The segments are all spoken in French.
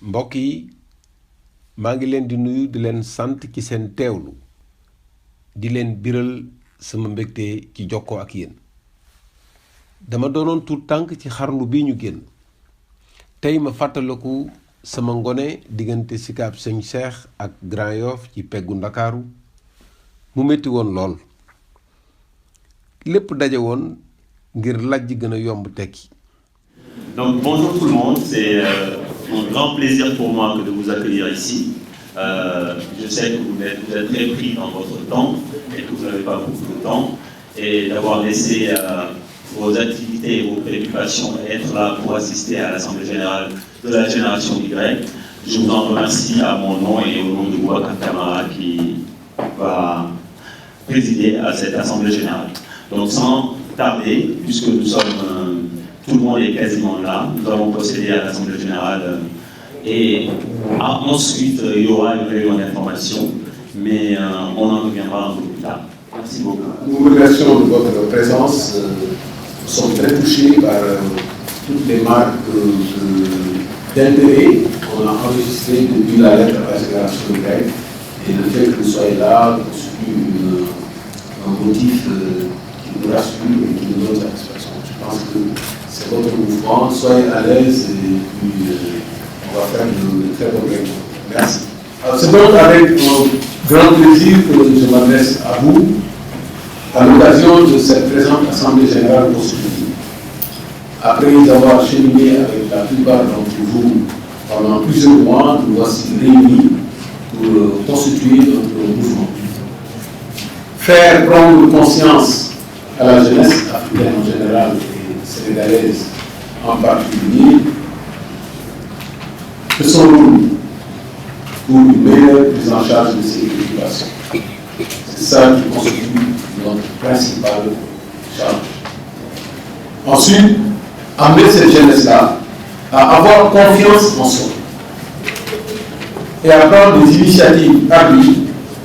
mbokk yi maa ngi leen di nuyu di leen sant ci seen teewlu di leen biral sama mbégte ci jokkoo ak yéen dama doonoon tuut tànk ci xarnu bi ñu génn tey ma fàttaliku sama ngone diggante Sicap Sëñ Cheikh ak Grand Yoff ci peggu Ndakaaru mu metti woon lool lépp daje woon ngir lajj gën a yomb tekki. Donc bonjour tout le monde, c'est un grand plaisir pour moi de vous accueillir ici. Je sais que vous êtes très pris dans votre temps et que vous n'avez pas beaucoup de temps et d'avoir laissé vos activités et vos préoccupations être là pour assister à l'Assemblée Générale de la Génération Y. Je vous en remercie à mon nom et au nom de Boubacar Camara qui va présider à cette Assemblée Générale. Donc sans tarder, puisque nous sommes... tout le monde est quasiment là. Nous allons procéder à l'Assemblée Générale et ensuite il y aura une réunion d'information, mais on en reviendra un peu plus tard. Merci beaucoup. Nous remercions de votre présence. Nous sommes très touchés par toutes les marques d'intérêt qu'on a enregistrées depuis la lettre à la Génération Y. Et le fait que vous soyez là constitue un motif qui nous rassure et qui nous donne satisfaction. Je pense que c'est votre mouvement, soyez à l'aise et puis on va faire de très bonnes réunions. Merci. Alors c'est donc avec un grand plaisir que je m'adresse à vous à l'occasion de cette présente Assemblée Générale constituée. Après avoir cheminé avec la plupart d'entre vous pendant plusieurs mois, nous voici réunis pour constituer notre mouvement. Faire prendre conscience à la jeunesse africaine en général sénégalaise en particulier, que son rôle pour une meilleure prise en charge de ces préoccupations. C'est ça qui constitue notre principale charge. Ensuite, amener cette jeunesse-là à avoir confiance en soi et à prendre des initiatives ardues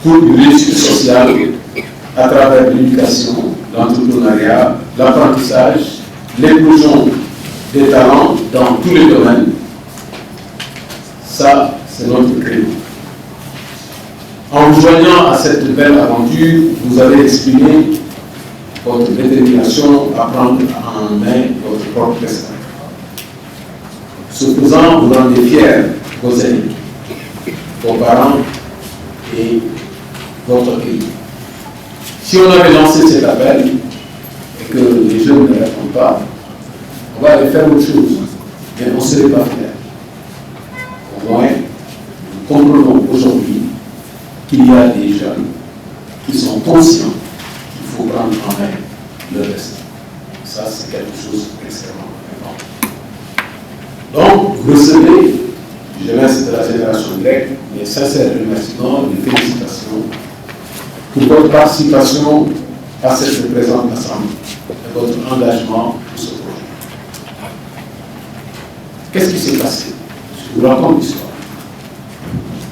pour une réussite sociale à travers l'éducation, l'entrepreneuriat, l'apprentissage, l'éclosion des talents dans tous les domaines. Ça, c'est notre credo. En vous joignant à cette belle aventure, vous avez exprimé votre détermination à prendre en main votre propre destin. Ce faisant, vous rendez fiers vos aînés, vos parents et votre pays. Si on avait lancé cet appel, que les jeunes ne répondent pas, on va aller faire autre chose, mais on ne serait pas fiers. Au moins, nous comprenons aujourd'hui qu'il y a des jeunes qui sont conscients qu'il faut prendre en main leur destin. Ça, c'est quelque chose d'extrêmement important. Donc, vous recevez, jeunesse de la Génération Y, mes sincères remerciements et félicitations pour votre participation à cette présente assemblée et votre engagement pour ce projet. Qu'est-ce qui s'est passé? Je vous raconte l'histoire.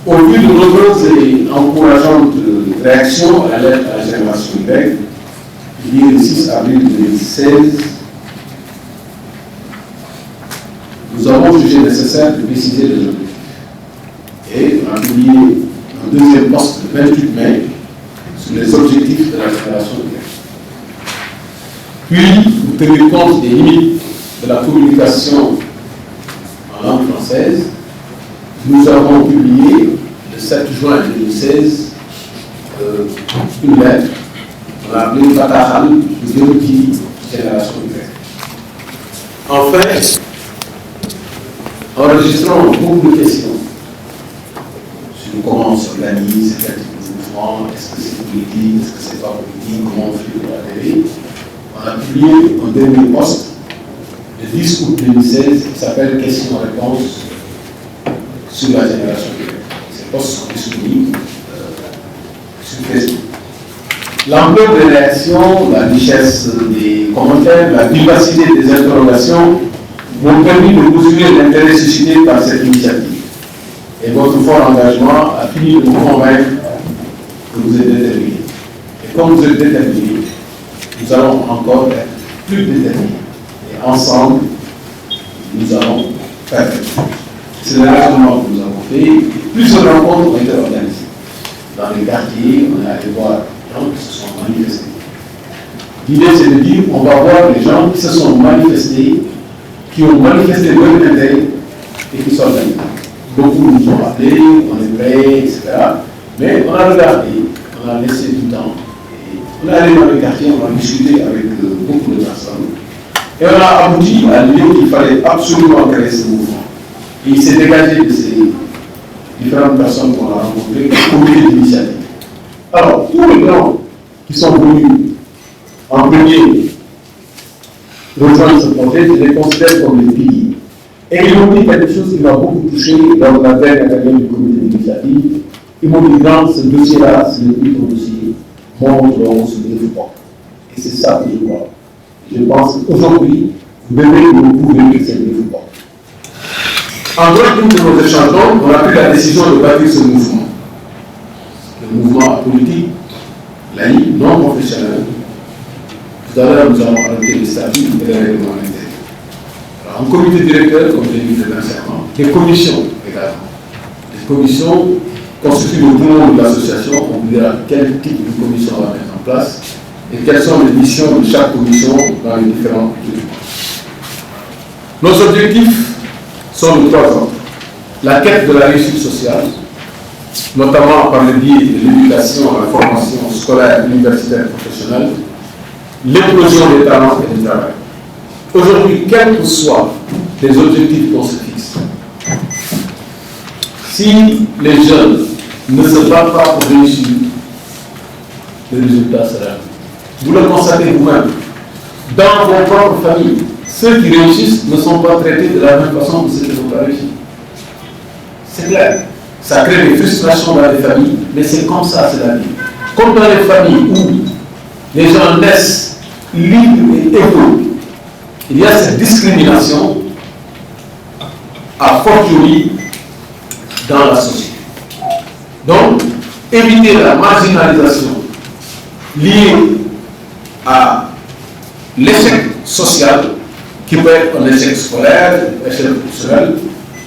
Au vu de nombreuses et encourageantes réactions à la lettre à la Génération Y, liée le 6 avril 2016, nous avons jugé nécessaire de préciser les objectifs. Et on a publié un deuxième poste le 28 mai sur les objectifs de la Génération Y. Puis, pour tenir compte des limites de la communication en langue française, nous avons publié le 7 juin 2016 une lettre qu'on a appelée Fatahal de Déoki Génération Y. Enfin, enregistrons beaucoup de questions sur comment on s'organise, quel type de mouvement, est-ce que c'est politique, est-ce que c'est pas politique, comment on fait pour adhérer. On a publié un dernier post le 10 août 2016 qui s'appelle Questions-réponses sur la Génération Y. Ces posts sont disponibles sur Facebook. L'ampleur des réactions, la richesse des commentaires, la vivacité des interrogations m'ont permis de mesurer l'intérêt suscité par cette initiative. Et votre fort engagement a fini de vous convaincre que vous êtes déterminé. Et comme vous êtes déterminé, nous allons encore être plus déterminés. Et ensemble, nous allons faire quelque chose. C'est le raisonnement que nous avons fait. Plusieurs rencontres ont été organisées. Dans les quartiers, on est allé voir les gens qui se sont manifestés. L'idée, c'est de dire on va voir les gens qui se sont manifestés, qui ont manifesté leur intérêt et qui s'organisent. Beaucoup nous ont appelés, on est prêts, etc. Mais on a regardé, on a laissé du temps. Et on est allé dans les quartiers, on a discuté avec beaucoup de personnes. Et on a abouti à l'idée qu'il fallait absolument créer ce mouvement. Et il s'est dégagé de ces différentes personnes qu'on a rencontrées, le comité d'initiative. Alors, tous les gens qui sont venus en premier rejoindre ce projet, je les considère comme des piliers. Et ils m'ont dit quelque chose qui m'a beaucoup touché dans la veille académique du comité d'initiative. Ils m'ont dit, dans ce dossier-là, c'est le plus ton dossier, montre ce développement. Et c'est ça que je vois. Je pense qu'aujourd'hui, vous devez nous prouver que c'est le développement. En dehors de nos échanges, on a pris la décision de bâtir ce mouvement. Le mouvement politique, laïque, non professionnel. Tout à l'heure, nous allons arrêter les statuts et les règlements intérieurs. Un comité directeur, comme j'ai dit précédemment, des commissions également. Des commissions constituent le poumon de l'association. On verra quel type de commission on va mettre en place et quelles sont les missions de chaque commission dans les différents documents. Nos objectifs sont de 3 ordres. La quête de la réussite sociale, notamment par le biais de l'éducation, la formation scolaire, universitaire, professionnelle, l'éclosion des talents et du travail. Aujourd'hui, quels que soient les objectifs qu'on se fixe, si les jeunes ne se battent pas pour réussir, le résultat sera. Vous le constatez vous-même. Dans vos propres familles, ceux qui réussissent ne sont pas traités de la même façon que ceux qui n'ont pas réussi. C'est clair. Ça crée des frustrations dans les familles, mais c'est comme ça, c'est la vie. Comme dans les familles où les gens naissent libres et égaux, il y a cette discrimination à fortiori dans la société. Donc, éviter la marginalisation liée à l'échec social, qui peut être un échec scolaire, un échec professionnel,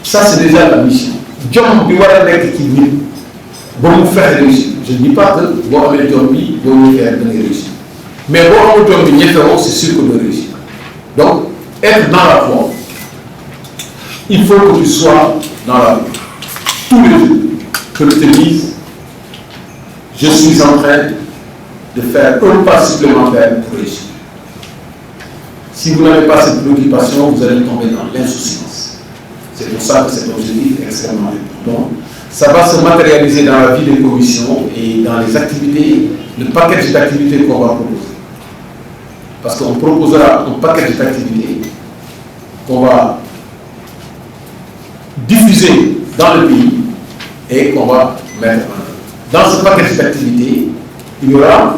ça c'est déjà la mission. Jom bi war a nekk ci nit ba mu fexe réussir. Je ne dis pas que boo amee jom bi boo ñu fexe da ngay réussir, mais boo amul jom bi ñefewoo, c'est sûr que de réussir. Donc être dans la voie, il faut que tu sois dans la voie. Tous les jours que je te dise, je suis en train de faire un pas supplémentaire pour réussir. Si vous n'avez pas cette préoccupation, vous allez tomber dans l'insouciance. C'est pour ça que cet objectif est extrêmement important. Ça va se matérialiser dans la vie des commissions et dans les activités, le package d'activités qu'on va proposer. Parce qu'on proposera un package d'activités qu'on va diffuser dans le pays et qu'on va mettre en œuvre. Dans ce package d'activités, il y aura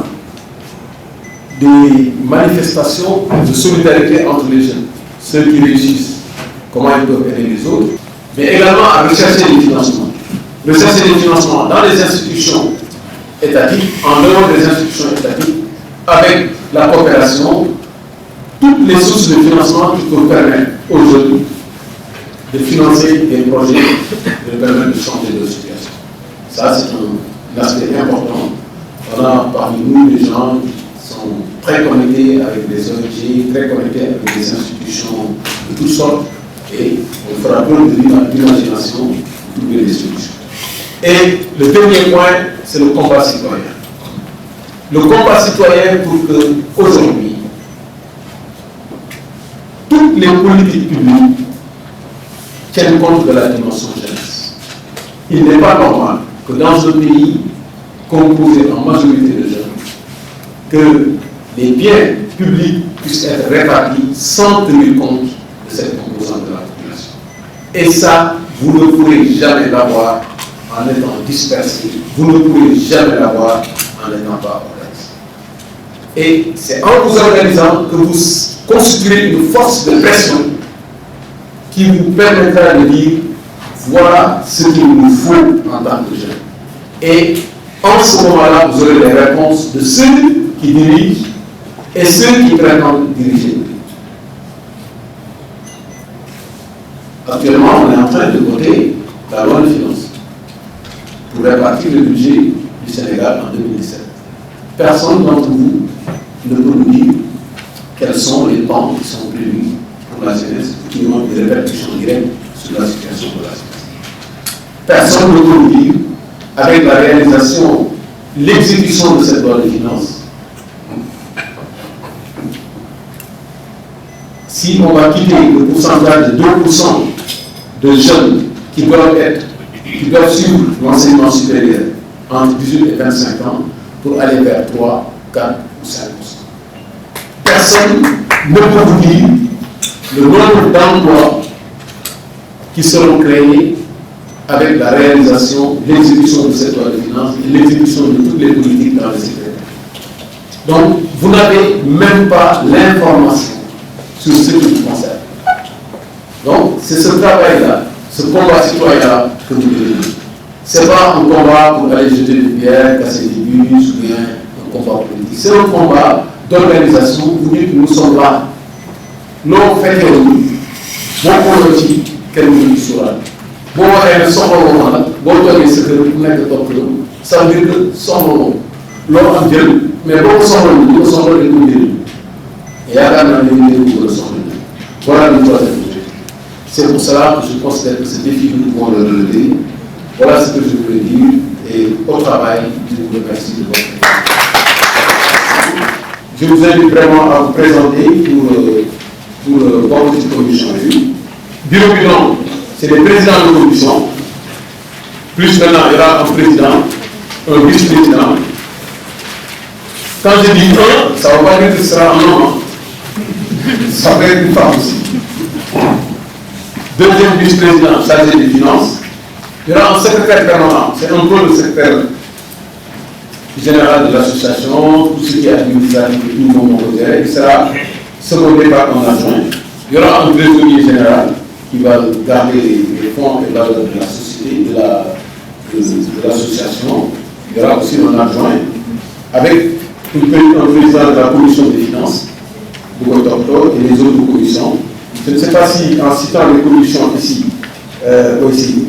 des manifestations de solidarité entre les jeunes, ceux qui réussissent, comment ils peuvent aider les autres, mais également à rechercher des financements. Rechercher des financements dans les institutions étatiques, en dehors des institutions étatiques, avec la coopération, toutes les sources de financement qui peuvent permettre aux jeunes de financer des projets, de permettre de changer de situation. Ça, c'est un aspect important. On a parmi nous des gens qui sont très connectés avec des ONG, très connectés avec des institutions de toutes sortes, et on fera preuve d'imagination pour trouver des solutions. Et le dernier point, c'est le combat citoyen. Le combat citoyen pour que, aujourd'hui, toutes les politiques publiques tiennent compte de la dimension jeunesse. Il n'est pas normal que dans un pays composé en majorité de jeunes, que les biens publics puissent être répartis sans tenir compte de cette composante de la population. Et ça, vous ne pourrez jamais l'avoir en étant dispersé. Vous ne pourrez jamais l'avoir en n'étant pas organisé. Et c'est en vous organisant que vous constituez une force de pression qui vous permettra de dire voilà ce qu'il nous faut en tant que jeunes. Et en ce moment-là, vous aurez les réponses de ceux qui dirigent et ceux qui prétendent diriger. Actuellement, on est en train de voter la loi de finances pour répartir le budget du Sénégal en 2017. Personne d'entre vous ne peut nous dire quels sont les pans qui sont prévus pour la jeunesse qui ont des répercussions directes sur la situation de la jeunesse. Personne ne peut nous dire, avec la réalisation, l'exécution de cette loi de finances, si on va quitter le pourcentage de 2% de jeunes qui doivent suivre l'enseignement supérieur entre 18 et 25 ans pour aller vers 3, 4 ou 5%. Personne ne peut vous dire le nombre d'emplois qui seront créés avec la réalisation, l'exécution de cette loi de finances et l'exécution de toutes les politiques dans le secteur. Donc, vous n'avez même pas l'information sur ce qui vous concerne. Donc, c'est ce travail-là, ce combat citoyen-là que vous devez mener. Ce n'est pas un combat pour aller jeter des pierres, casser des bus ou bien un combat politique. C'est un combat d'organisation. Vous dites que nous sommes là. Nous faisons bon politique, quel nous sera. Bon, elle sort au moment, bon, ce que vous n'êtes pas pour nous. Ça veut dire que sans moment. L'homme a bien, mais bon, sans moment, nous sommes les coups. Et à la fin, nous sommes voilà le troisième budget. C'est pour cela que je considère que ce défi, nous pouvons le relever. Voilà ce que je voulais dire. Et au travail, je vous remercie de votre attention. Je vous invite vraiment à vous présenter pour le board de commission. Bureau bilan, c'est les présidents de commission. Plus maintenant, il y aura un président, un vice-président. Quand je dis un, ça ne va pas dire que ce sera un homme. Ça peut être une femme aussi. Deuxième vice-président chargé des finances. Il y aura un secrétaire permanent. C'est un peu le secrétaire général de l'association, tout ce qui est administratif et tout le monde va gérer. Il sera secondé par un adjoint. Il y aura un trésorier général qui va garder les fonds et valeurs de la société, de l'association. Il y aura aussi un adjoint avec un président de la commission des finances, et les autres commissions. Je ne sais pas si, en citant les commissions ici,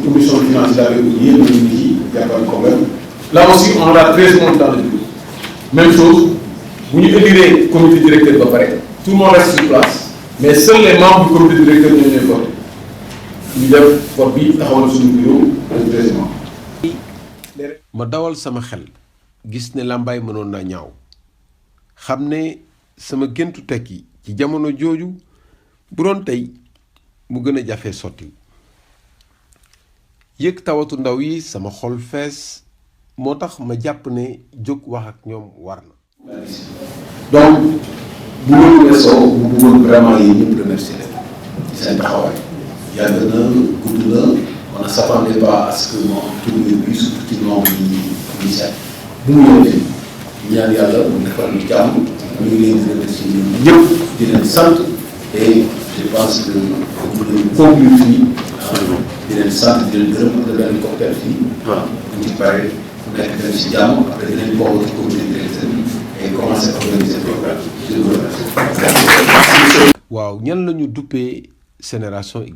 commission de finances, il avait oublié, mais il n'y a pas de problème. Là aussi, on a 13 membres dans le bureau. Même chose, vous nous élirez le comité directeur de l'appareil. Tout le monde reste sur place. Mais seuls les membres du comité directeur ne viennent pas. Nous devons faire vite à sur le bureau, le président. ma dawal sama xel gis ne làmbaay mënoon naa ñaaw xam ne sama géntu tekki ci jamono jooju bu doon tey mu gën a jafe sotti yëg tawatu ndaw yi sama xol fees moo tax ma jàpp ne jóg wax ak ñoom war na. donc bu loolu weesoo bu bëggoon vraiment yi ñëpp remercier leen ci seen taxawaay yàgg na gudd na on ne s'attendait pas à ce que moom tout le monde surtout ci nombre yi seet bu mu ñëw fii ñaan yàlla mu defal ñu jàmm ñu ngi leen di remercier ñoom ñëpp di leen sant et je pense que ñu ngi conclure fii di leen sant di leen gërëm ak benn cocktail fii bu ci pare fu nekk dem si jàmm après dinañ bokk ci comité directeur et commencer à organiser programme je vous remercie. waaw ñan la ñu duppee génération Y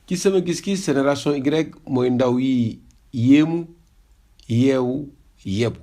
ci sama gis-gis génération Y mooy ndaw yi yéemu yeewu yebu